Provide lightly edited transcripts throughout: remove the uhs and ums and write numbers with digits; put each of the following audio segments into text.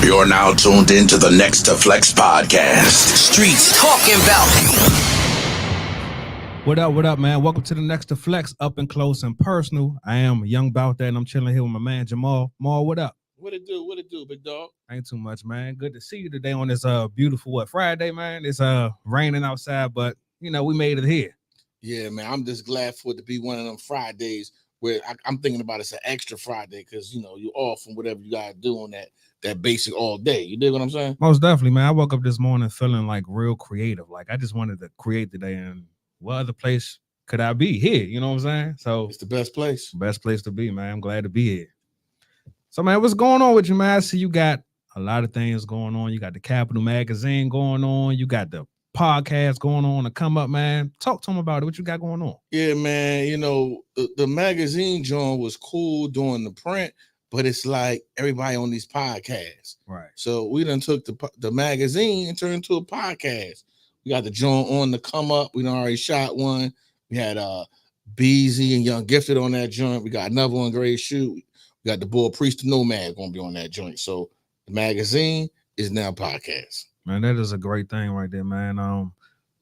You're now tuned into the Next to Flex podcast. Streets talking about. What up, man? Welcome to the Next to Flex, up and close and personal. I am young Boutdat, and I'm chilling here with my man Jamal. Jamal, what up? What it do, big dog? Ain't too much, man. Good to see you today on this beautiful Friday, man. It's raining outside, but we made it here. Yeah, man. I'm just glad for it to be one of them Fridays where I'm thinking about it's an extra Friday because you're off from whatever you gotta do on that basic all day. You dig what I'm saying? Most definitely, man. I woke up this morning feeling like real creative. Like I just wanted to create today, and what other place could I be? Here, you know what I'm saying? So it's the best place. Best place to be, man. I'm glad to be here. So, man, what's going on with you, man? I see you got a lot of things going on. You got the Kapital Magazine going on. You got the podcast going on to come up, man. Talk to them about it. What you got going on? Yeah, man. The magazine joint was cool doing the print, but it's like everybody on these podcasts. Right. So we done took the magazine and turned into a podcast. We got the joint on the come up. We done already shot one. We had Beezy and Young Gifted on that joint. We got another one, Great Shoot. We got the boy Priest the Nomad going to be on that joint. So the magazine is now podcast. Man, that is a great thing right there, man.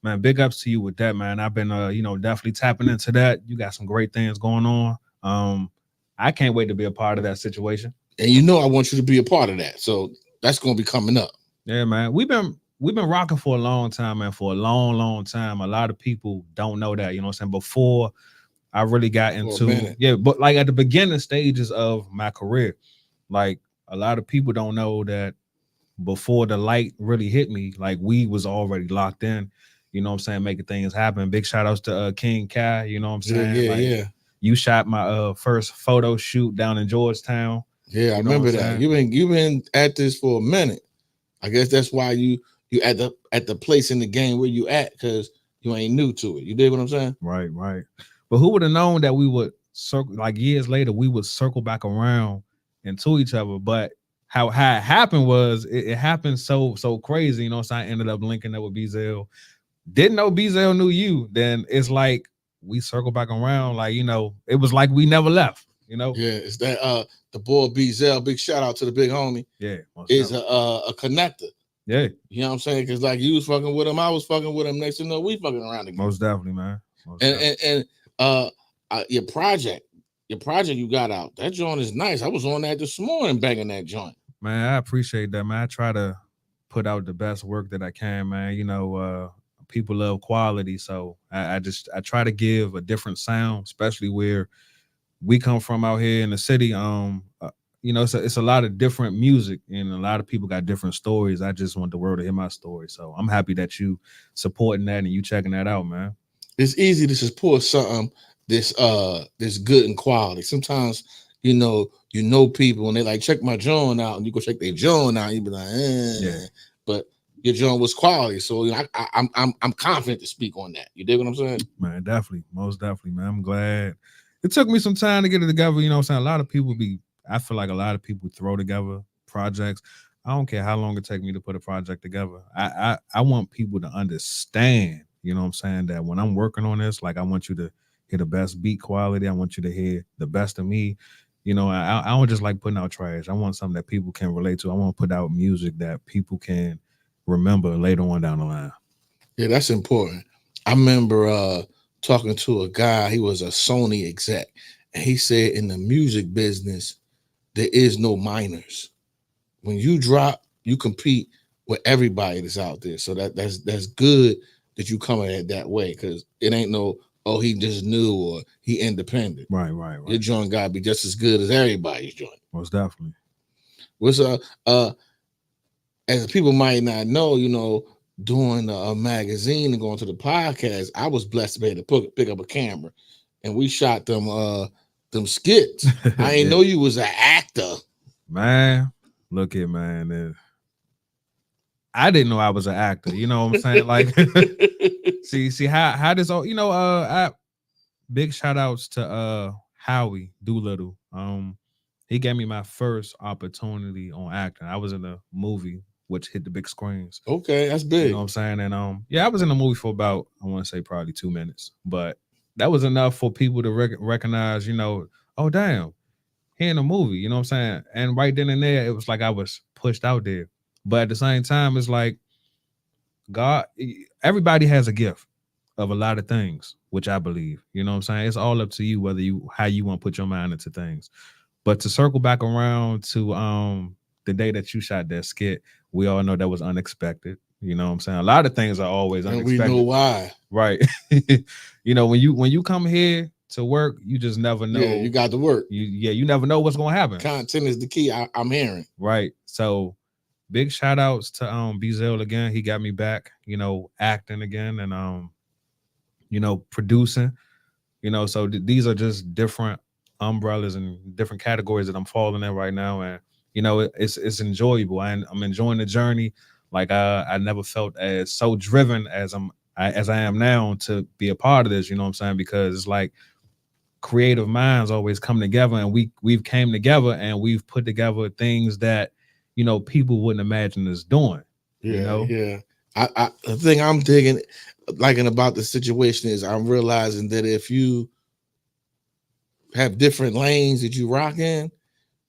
Man, big ups to you with that, man. I've been definitely tapping into that. You got some great things going on. I can't wait to be a part of that situation. And I want you to be a part of that. So that's going to be coming up. Yeah, man. We've been rocking for a long time, man. For a long, long time. A lot of people don't know that, you know what I'm saying? Before I really got into but like at the beginning stages of my career, like a lot of people don't know that before the light really hit me, like we was already locked in, you know what I'm saying, making things happen. Big shout outs to King Kai, you know what I'm saying? Yeah. You shot my first photo shoot down in Georgetown. Yeah, I remember that. You've been at this for a minute. I guess that's why you at the place in the game where you at, because you ain't new to it. You dig what I'm saying? Right. But who would have known that we would circle, like years later, we would circle back around into each other. But how it happened was it happened so crazy, you know. So I ended up linking up with Bezel. Didn't know Bezel knew you. Then it's like we circle back around, like it was like we never left. Yeah, it's that the boy Bezel, big shout out to the big homie. Yeah, is a connector. Yeah, you know what I'm saying? Because like you was fucking with him, I was fucking with him. Next thing you know, we fucking around again. Most definitely, man. And your project you got out, that joint is nice. I was on that this morning, banging that joint. Man, I appreciate that, man. I try to put out the best work that I can, man. People love quality, so I try to give a different sound, especially where we come from out here in the city. It's a lot of different music, and a lot of people got different stories. I just want the world to hear my story, so I'm happy that you supporting that and you checking that out, man. It's easy to support something this good in quality. Sometimes people and they like, check my joint out, and you go check their joint out, and you be like, yeah. But your joint was quality, so I'm confident to speak on that. You dig what I'm saying? Man, definitely, most definitely, man. I'm glad it took me some time to get it together. You know what I'm saying? I feel like a lot of people throw together projects. I don't care how long it takes me to put a project together. I want people to understand, you know what I'm saying, that when I'm working on this, like I want you to hear the best beat quality. I want you to hear the best of me. I don't just like putting out trash. I want something that people can relate to. I want to put out music that people can remember later on down the line. Yeah, that's important. I remember talking to a guy. He was a Sony exec, and he said in the music business, there is no minors. When you drop, you compete with everybody that's out there. So that's good that you come at it that way, because it ain't no, oh, he just new or he independent. Right. Your joint gotta be just as good as everybody's joint. Most definitely. What's as people might not know, doing a magazine and going to the podcast, I was blessed to be able to pick up a camera, and we shot them skits. I ain't know you was an actor. Man, look at man. I didn't know I was an actor. You know what I'm saying? Like, see how this all, big shout outs to Howie Doolittle. He gave me my first opportunity on acting. I was in a movie which hit the big screens. Okay, that's big. You know what I'm saying? And I was in the movie for about, I want to say probably 2 minutes, but that was enough for people to recognize, oh damn, he in a movie, you know what I'm saying? And right then and there, it was like I was pushed out there. But at the same time, it's like God, everybody has a gift of a lot of things, which I believe. You know what I'm saying? It's all up to you whether how you want to put your mind into things. But to circle back around to the day that you shot that skit, we all know that was unexpected. You know what I'm saying? A lot of things are always unexpected. And we know why. Right. You know, when you come here to work, you just never know. Yeah, you got to work. You never know what's gonna happen. Content is the key. I'm hearing. Right. So big shout outs to Bezel again. He got me back, you know, acting again and you know, producing. You know, so these are just different umbrellas and different categories that I'm falling in right now. And you know, it's enjoyable. And I'm enjoying the journey. Like I never felt as so driven as I am now to be a part of this, you know what I'm saying? Because it's like creative minds always come together, and we've came together and we've put together things that, you know, people wouldn't imagine us doing. Yeah, you know? Yeah. I the thing I'm digging, liking about the situation is I'm realizing that if you have different lanes that you rock in,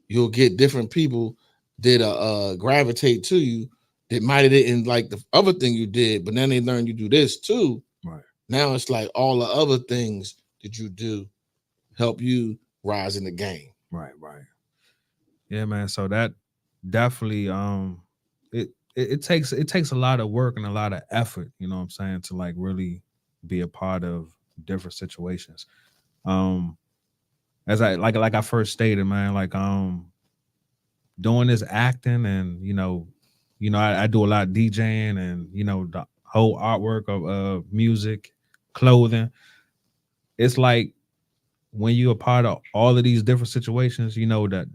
you'll get different people that gravitate to you that might have didn't like the other thing you did, but then they learn you do this too. Right. Now it's like all the other things that you do help you rise in the game. Right. Yeah, man. So that definitely it takes a lot of work and a lot of effort, you know what I'm saying, to like really be a part of different situations. As I first stated, man, like doing this acting and you know I do a lot of DJing and you know the whole artwork of music, clothing. It's like when you're a part of all of these different situations, you know that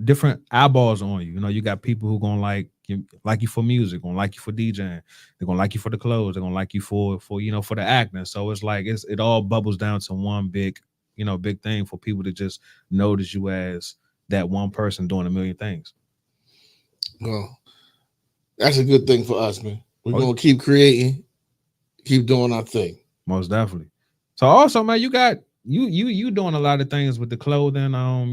different eyeballs on you. You know, you got people who gonna like you for music, gonna like you for DJing, they're gonna like you for the clothes, they're gonna like you for you know for the acting. So it's like it all bubbles down to one big thing for people to just notice you as that one person doing a million things. Well, that's a good thing for us, man. We're gonna keep creating, keep doing our thing. Most definitely. So also, man, you got you doing a lot of things with the clothing. You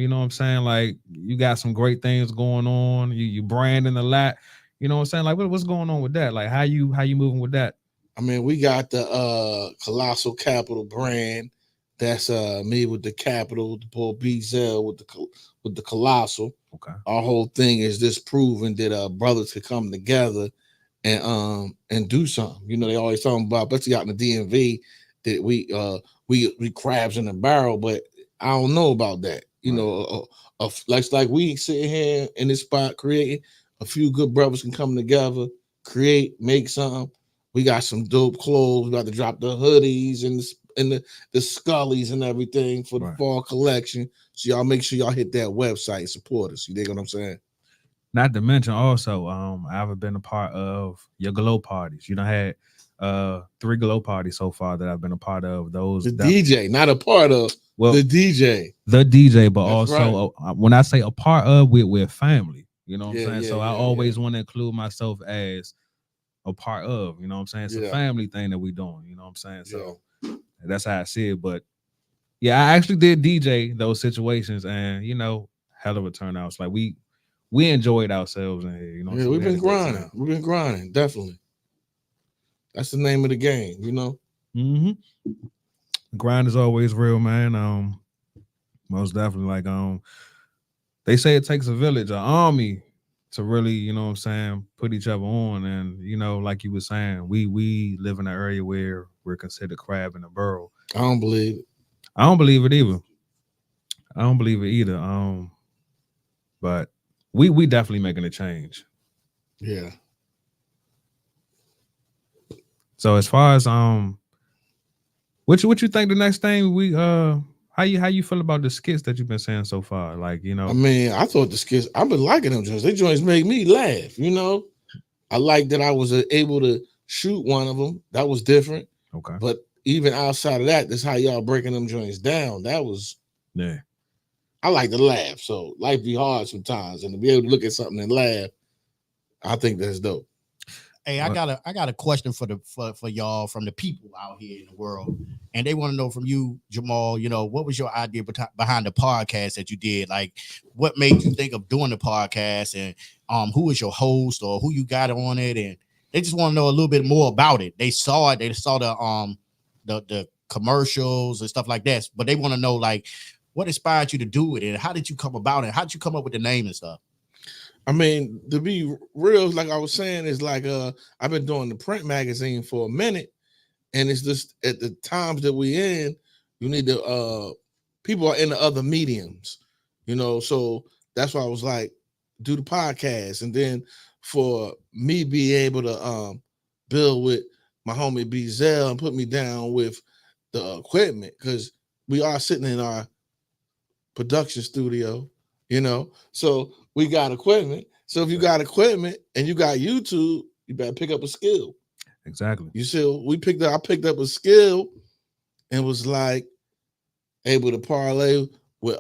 know what I'm saying? Like you got some great things going on. You branding a lot. You know what I'm saying? Like what's going on with that? Like how you moving with that? I mean, we got the Colossal Capital brand. That's me with the capital, the Paul Bezel with the Colossal. Okay. Our whole thing is this proving that brothers could come together and do something. You know, they always talking about, especially out in the DMV, that we crabs in a barrel, but I don't know about that. You know, like we sitting here in this spot creating, a few good brothers can come together, create, make something. We got some dope clothes. We got to drop the hoodies and the Scullies and everything for the fall collection. So y'all make sure y'all hit that website and support us. You dig what I'm saying? Not to mention also, I've been a part of your glow parties. You know, had 3 glow parties so far that I've been a part of. Those DJ, not a part of. Well, the DJ, but that's also when I say a part of, we're family. You know what I'm saying? So I always want to include myself as a part of. You know what I'm saying? It's a family thing that we doing. You know what I'm saying? So that's how I see it. But yeah, I actually did DJ those situations, and you know, hell of a turnout. It's like we enjoyed ourselves in here. You know, so we've been grinding. We've been grinding, definitely. That's the name of the game, you know. Mm-hmm. Grind is always real, man. Most definitely. Like they say it takes a village, an army, to really, you know what I'm saying, put each other on. And you know, like you were saying, we live in an area where we're considered crab in the barrel. I don't believe it. I don't believe it either. But we definitely making a change. Yeah. So as far as what you think the next thing we how you feel about the skits that you've been saying so far? Like, you know, I mean, I thought the skits, I've been liking them joints. They joints make me laugh, you know. I like that I was able to shoot one of them. That was different. Okay. But even outside of that, that's how y'all breaking them joints down. That was I like to laugh. So life be hard sometimes, and to be able to look at something and laugh, I think that's dope. Hey, I got a question for y'all from the people out here in the world, and they want to know from you, Jamal. You know, what was your idea behind the podcast that you did? Like, what made you think of doing the podcast, and who is your host or who you got on it, and they just want to know a little bit more about it. They saw it, they saw the commercials and stuff like that, but they want to know like what inspired you to do it and how did you come about it? How did you come up with the name and stuff? I mean, to be real, like I was saying, is like I've been doing the print magazine for a minute, and it's just at the times that we in, you need to people are in the other mediums, you know. So that's why I was like, do the podcast, and then for me be able to build with my homie B Zell and put me down with the equipment, because we are sitting in our production studio, you know. So we got equipment. So if you got equipment and you got YouTube, you better pick up a skill. Exactly. You see, I picked up a skill and was like able to parlay with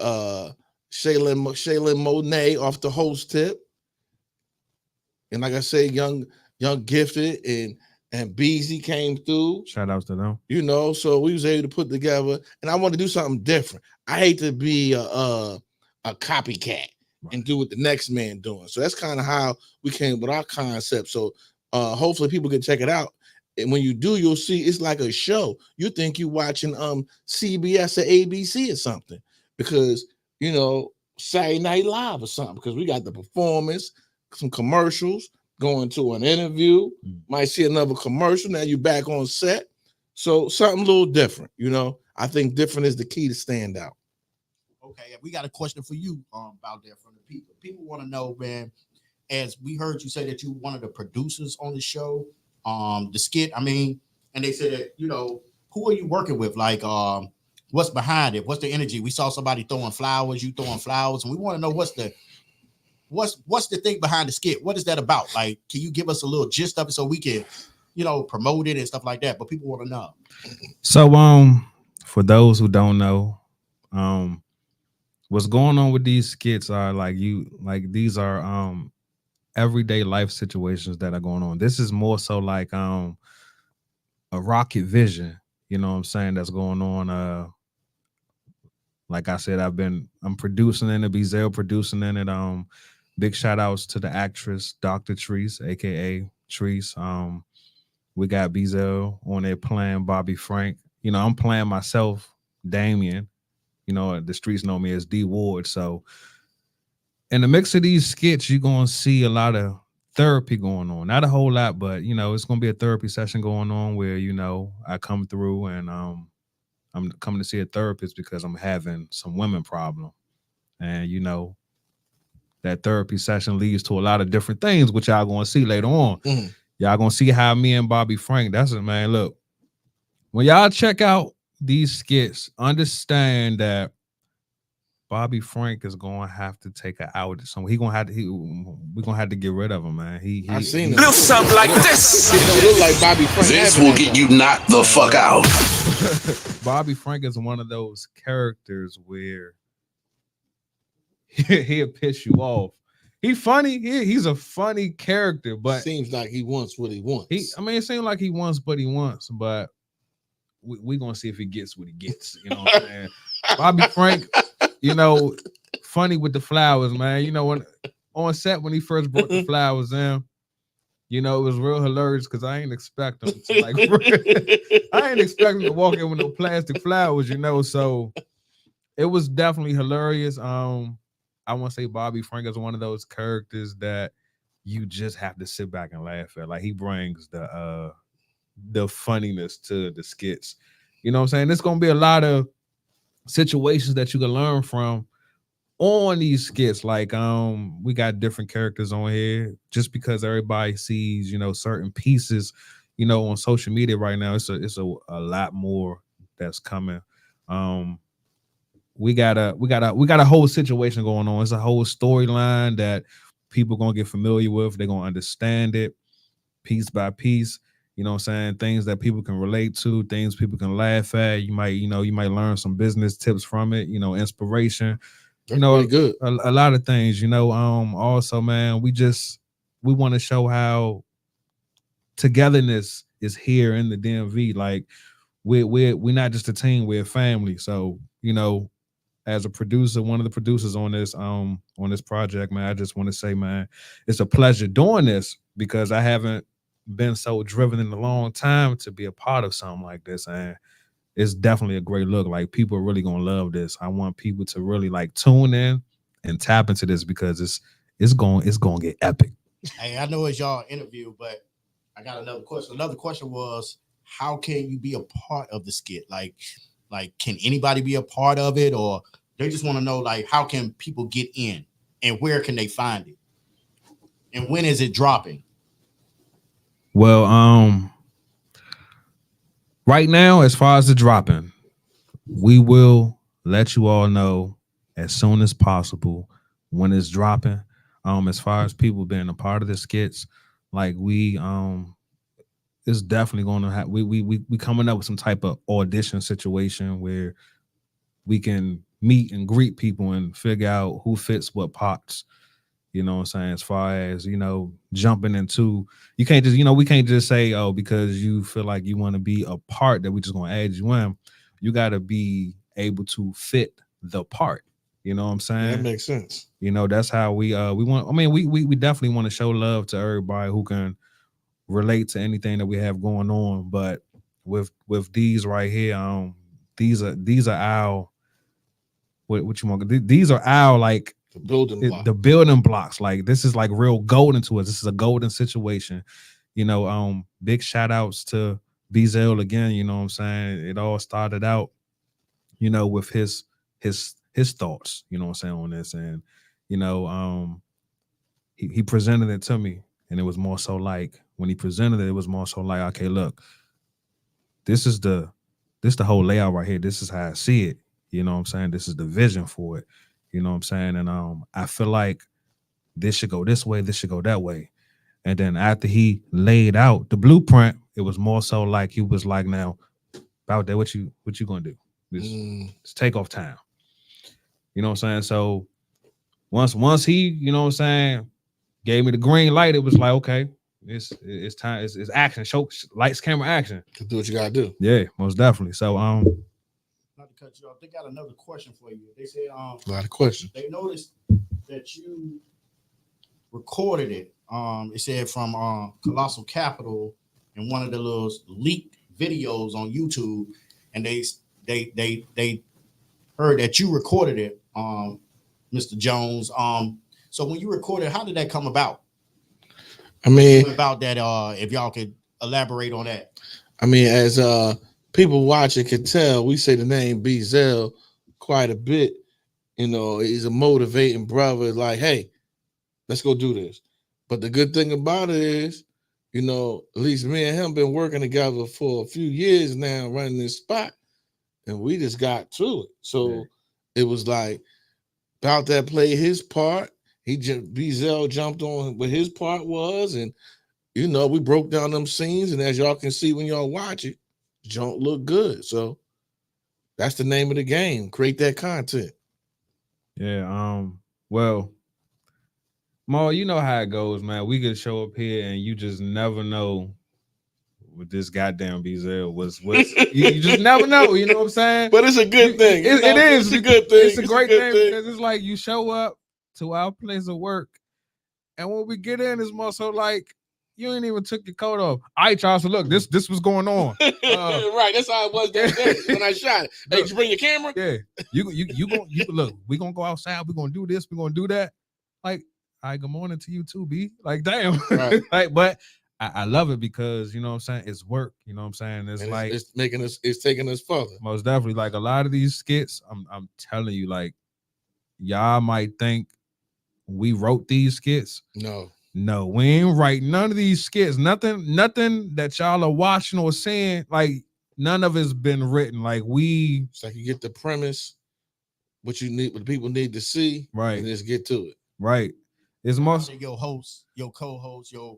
Shaylin Monet off the host tip. And like I said, young gifted and Beezy came through. Shout outs to them. You know, so we was able to put together, and I want to do something different. I hate to be a copycat and do what the next man doing. So that's kind of how we came with our concept. So hopefully people can check it out. And when you do, you'll see it's like a show. You think you're watching CBS or ABC or something, because you know, Saturday Night Live or something, because we got the performance, some commercials, going to an interview, might see another commercial. Now you're back on set. So something a little different, you know. I think different is the key to stand out. Okay, we got a question for you about that from the people. People want to know, man, as we heard you say that you one of the producers on the show, the skit, I mean, and they said that, you know, who are you working with? Like, what's behind it? What's the energy? We saw somebody throwing flowers, you throwing flowers, and we want to know what's the thing behind the skit? What is that about? Like, can you give us a little gist of it so we can, you know, promote it and stuff like that? But people want to know. So, for those who don't know, what's going on with these skits are these are everyday life situations that are going on. This is more so like a Rockit Vision, you know what I'm saying, that's going on. Like I said, I'm producing in it, Bezel producing in it. Big shout outs to the actress Dr. Treese, aka Treese. We got Bezel on there playing Bobby Frank. You know, I'm playing myself, Damien. You know, the streets know me as D Ward. So in the mix of these skits, you're gonna see a lot of therapy going on. Not a whole lot, but you know, it's gonna be a therapy session going on where, you know, I come through and I'm coming to see a therapist because I'm having some women problem. And you know, that therapy session leads to a lot of different things, which y'all gonna see later on. Y'all gonna see how me and Bobby Frank, that's it, man. Look, when y'all check out these skits, understand that Bobby Frank is gonna have to take an out. So we're gonna have to get rid of him, man. I've seen Little something like this. He don't look like Bobby Frank. This will get you knocked the fuck out. Bobby Frank is one of those characters where he'll piss you off. He's funny. He's a funny character, but seems like he wants what he wants. It seems like he wants what he wants, but we're gonna see if he gets what he gets. You know what I'm saying? Bobby Frank, you know, funny with the flowers, man. You know, when on set when he first brought the flowers in, you know, it was real hilarious because I ain't expect him to like I ain't expecting to walk in with no plastic flowers, you know. So it was definitely hilarious. I want to say Bobby Frank is one of those characters that you just have to sit back and laugh at. Like he brings the funniness to the skits. You know what I'm saying? There's gonna be a lot of situations that you can learn from on these skits. Like we got different characters on here. Just because everybody sees, you know, certain pieces, you know, on social media right now, it's a lot more that's coming. We got a whole situation going on. It's a whole storyline that people gonna get familiar with. They're gonna understand it piece by piece. You know what I'm saying? Things that people can relate to, things people can laugh at. You might learn some business tips from it, you know, inspiration. That's really good. A lot of things, you know. Also, man, we want to show how togetherness is here in the DMV. Like we're not just a team, we're a family. So, you know, as a producer, one of the producers on this project, man, I just want to say, man, it's a pleasure doing this because I haven't been so driven in a long time to be a part of something like this. And it's definitely a great look. Like people are really gonna love this. I want people to really like tune in and tap into this because it's gonna get epic. Hey, I know it's y'all interview, but I got another question. Another question was, how can you be a part of the skit? Like can anybody be a part of it, or they just want to know like how can people get in and where can they find it, and when is it dropping? Well, right now, as far as the dropping, we will let you all know as soon as possible when it's dropping. As far as people being a part of the skits, like we it's definitely going to have we coming up with some type of audition situation where we can meet and greet people and figure out who fits what parts. You know what I'm saying? As far as, jumping into, you can't just, we can't just say, oh, because you feel like you want to be a part that we just going to add you in. You got to be able to fit the part. You know what I'm saying? That makes sense. That's how we want. I mean, we definitely want to show love to everybody who can relate to anything that we have going on. But with these right here, these are our what you want. These are our like the building blocks. Like this is like real golden to us. This is a golden situation. Big shout outs to Bezel again. You know what I'm saying? It all started out, with his thoughts, you know what I'm saying, on this. And, he presented it to me. And it was more so like when he presented it, it was more so like, okay, look, this is the whole layout right here. This is how I see it. You know what I'm saying? This is the vision for it. You know what I'm saying? And I feel like this should go this way, this should go that way. And then after he laid out the blueprint, it was more so like he was like, now, about that, what you gonna do? It's takeoff time. You know what I'm saying? So once he, you know what I'm saying, gave me the green light, it was like, okay, it's time, it's action, show, lights, camera, action. Do what you gotta do. Yeah, most definitely. So not to cut you off, they got another question for you. They said a lot of questions. They noticed that you recorded it. It said from Colossal Capital in one of the little leaked videos on YouTube, and they heard that you recorded it, Mr. Jones. So when you recorded, how did that come about? I mean, about that, if y'all could elaborate on that. I mean, as people watching can tell, we say the name Bezel quite a bit. He's a motivating brother. Like, hey, let's go do this. But the good thing about it is, at least me and him been working together for a few years now, running this spot, and we just got to it. So it was like Boutdat played his part. Bezel jumped on what his part was, and we broke down them scenes. And as y'all can see when y'all watch it, don't look good. So that's the name of the game. Create that content. Yeah. Well, Mo, you know how it goes, man. We could show up here and you just never know what this goddamn Bezel was. You just never know. You know what I'm saying? But it's a good thing. It is. It's a good thing. It's a great thing because it's like you show up to our place of work, and when we get in, it's more so like you ain't even took your coat off. All right, Charles. So look, this was going on. Right. That's how it was that day when I shot it. Hey, did you bring your camera? Yeah. You look. We gonna go outside. We gonna do this. We gonna do that. Like, all right, good morning to you too, B. Like, damn. Right. Like, but I love it because you know what I'm saying. It's work. You know what I'm saying. It's and like it's taking us further. Most definitely. Like a lot of these skits, I'm telling you, like y'all might think we wrote these skits. No, we ain't write none of these skits. Nothing that y'all are watching or seeing, like none of it's been written. Like it's like you get the premise, what people need to see, right, and just get to it. Right. It's most your host, your co-host, your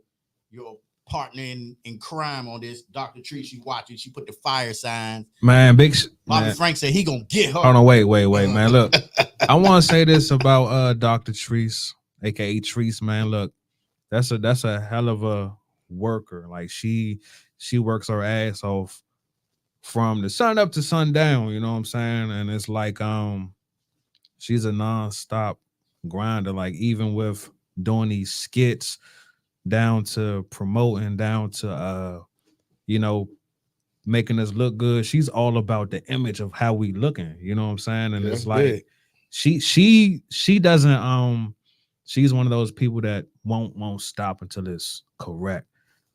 partner in crime on this, Dr. Tree. She watching. She put the fire signs. Man, Bobby Frank said he gonna get her. Oh no, wait, man. Look, I want to say this about Dr. Treese, aka Treese, man. Look, that's a hell of a worker. Like she works her ass off from the sun up to sundown. You know what I'm saying? And it's like she's a non-stop grinder. Like even with doing these skits, down to promoting, down to you know, making us look good. She's all about the image of how we looking. You know what I'm saying? And Yeah, it's that's like big. she doesn't she's one of those people that won't stop until it's correct.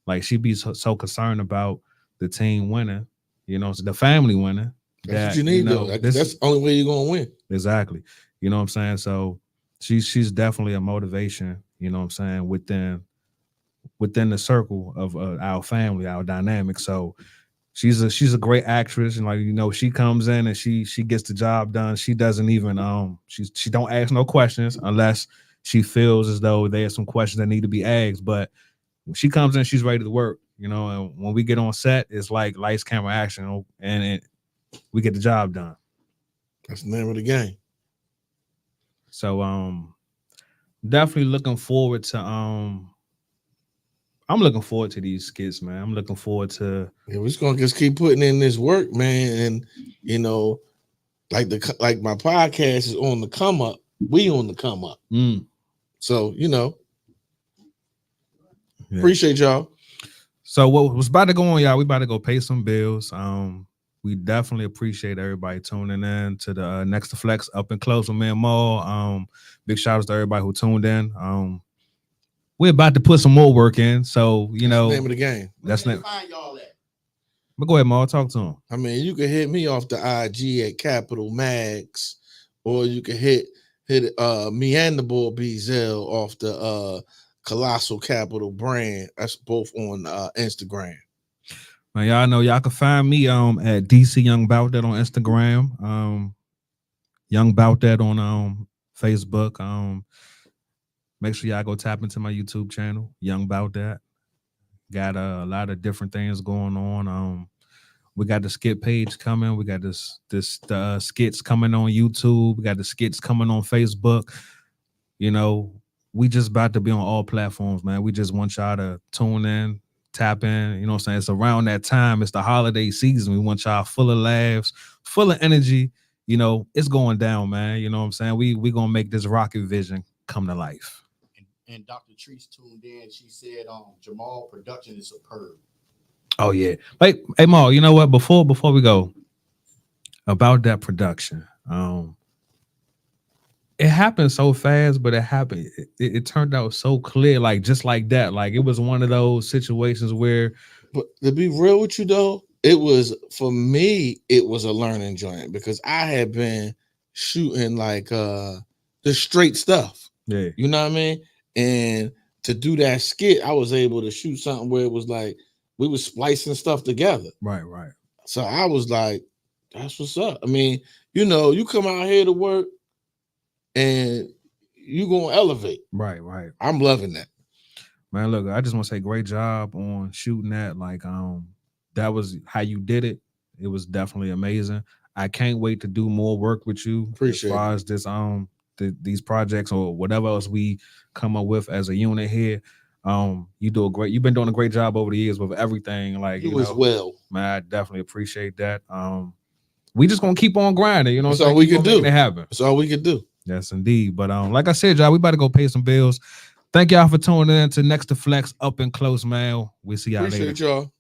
Like she be so concerned about the team winning, you know, the family winning. That's what That you need, though. this That's the only way you're gonna win. exactly. You know what I'm saying? So she's definitely a motivation, you know what I'm saying, within the circle of our family, our dynamic. So she's a great actress, and like you know, she comes in and she gets the job done. She doesn't even she don't ask no questions unless she feels as though there's some questions that need to be asked. But when she comes in, she's ready to work. You know, and when we get on set, it's like lights, camera, action, and we get the job done. That's the name of the game. So definitely looking forward to I'm looking forward to these skits, man. I'm looking forward to Yeah, we're just gonna just keep putting in this work, man. And you know, like my podcast is on the come up. We on the come up. So you know, appreciate y'all. So what was about to go on, y'all? We about to go pay some bills. We definitely appreciate everybody tuning in to the Next to Flex Up and Close with me and Maul. Big shout outs to everybody who tuned in. We're about to put some more work in, so you know. That's the name of the game. That's Where not. can they find y'all at? But go ahead, Maul. Talk to him. I mean, you can hit me off the IG at Kapital Mags, or you can hit me and the boy Bezel off the Colossal Capital brand. That's both on Instagram. Man, y'all know y'all can find me at DC Young Boutdat on Instagram. Young Boutdat on Facebook. Make sure y'all go tap into my YouTube channel, Young Boutdat. Got a lot of different things going on. We got the skit page coming. We got this skits coming on YouTube. We got the skits coming on Facebook. You know, we just about to be on all platforms, man. We just want y'all to tune in, tap in. You know what I'm saying? It's around that time. It's the holiday season. We want y'all full of laughs, full of energy. You know, it's going down, man. You know what I'm saying? We gonna make this Rockit Vision come to life. And Dr. Treese tuned in. She said, Jamal production is superb. Oh yeah. Like, hey Maul, you know what? Before we go about that production, it happened so fast, but it happened. It turned out so clear, like just like that. Like it was one of those situations where. But to be real with you though, it was for me. It was a learning joint because I had been shooting like the straight stuff. Yeah. You know what I mean? And to do that skit, I was able to shoot something where it was like we were splicing stuff together. Right. So I was like, that's what's up. I mean, you know, you come out here to work and you gonna elevate. Right. I'm loving that. Man, look, I just want to say great job on shooting that. Like, that was how you did it. It was definitely amazing. I can't wait to do more work with you. Appreciate as far as this these projects or whatever else we come up with as a unit here. You've been doing a great job over the years with everything. Like you as well. Man, I definitely appreciate that. We just gonna keep on grinding, you know. That's all we can do. It happen. That's all we can do. Yes, indeed. But like I said, y'all, we about to go pay some bills. Thank y'all for tuning in to Next to Flex Up and Close, man. We'll see y'all later. Appreciate y'all.